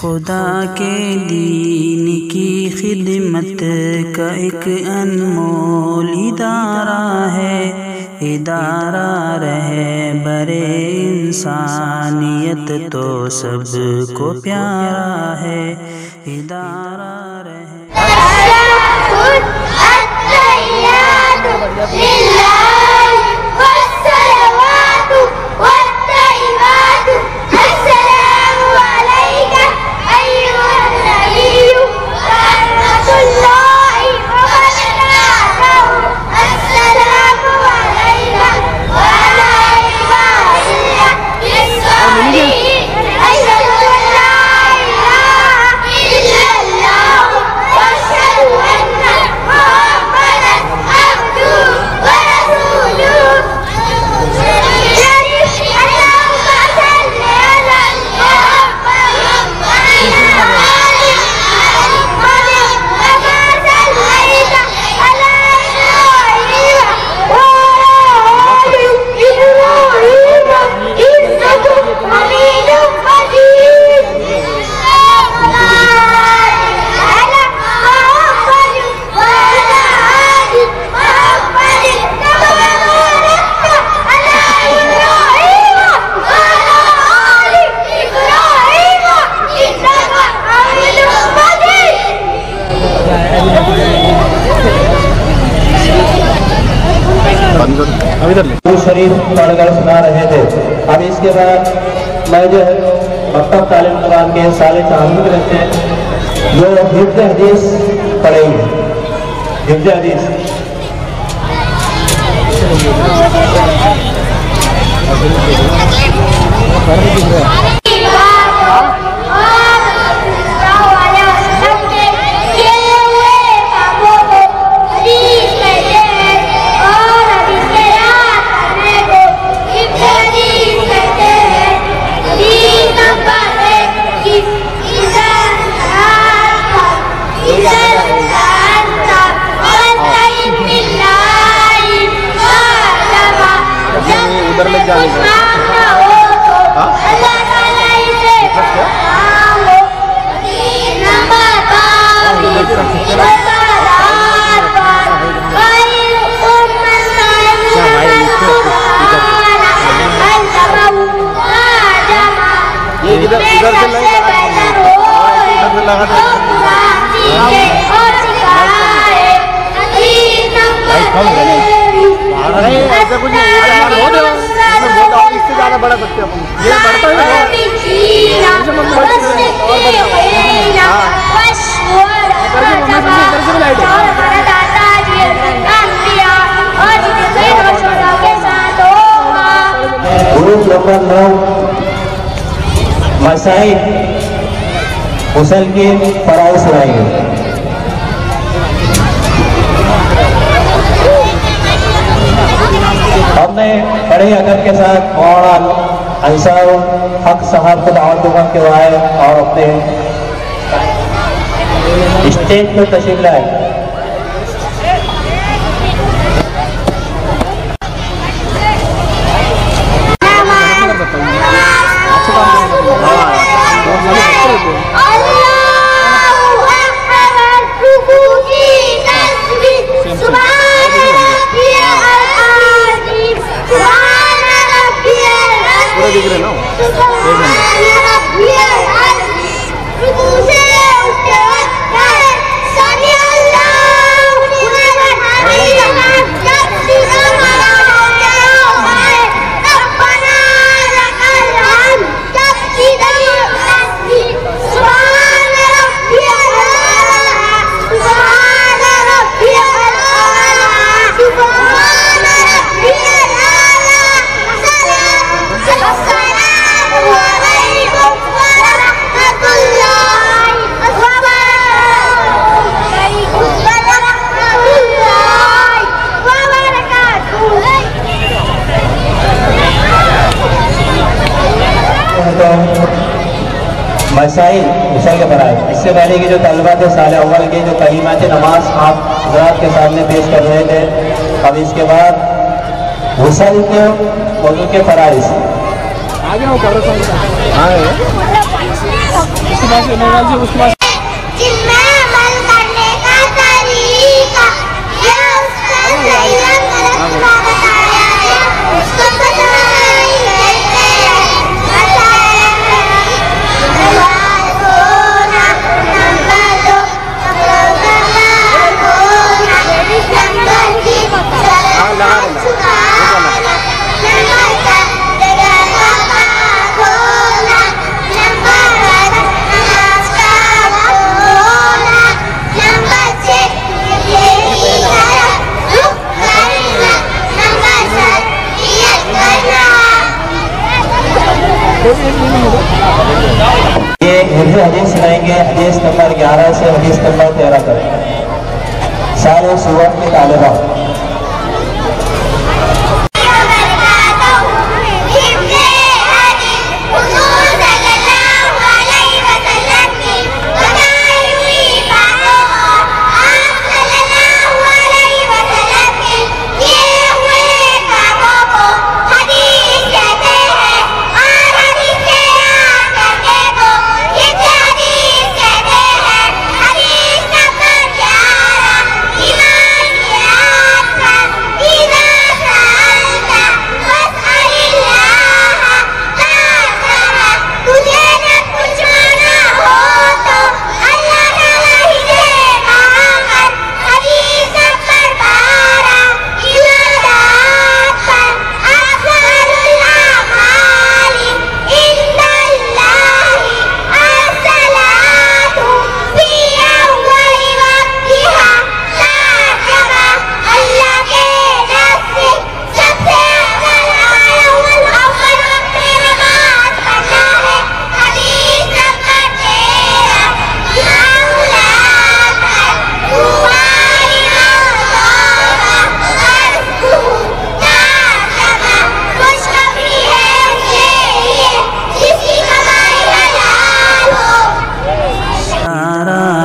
खुदा के दीन की खिदमत का एक अनमोल इदारा है, इदारा रहबरे इंसानियत तो सबको प्यारा है, इदारा शरीफ पढ़कर सुना रहे थे। अब इसके बाद मैं जो है मकतब तालिमुल कुरान के साले चाहूँ रहते हैं जो हिफ्जे हदीस पढ़ेंगे। हिफ्जे हदीस मसाइल हुसल की पढ़ाई सुनाएंगे। हमने बड़े अदब के साथ मौलाना अंसार हक साहब को दावत के आए और अपने स्टेज पर तशरीफ लाए। मसाइल उसल के पढ़ाए। इससे पहले की जो तलबा थे साल अव्वल के जो कलीमात नमाज आप हज़रात के सामने पेश कर रहे थे। अब इसके बाद उसल के वज़ू के फराइज़ ये हिफ्ज़ हदीस सुनाएंगे, हदीस नंबर 11 से हदीस नंबर 13 तक, सारे सूरत के तालिबा।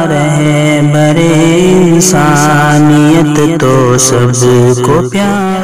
रहबरे इंसानियत तो सबको प्यार।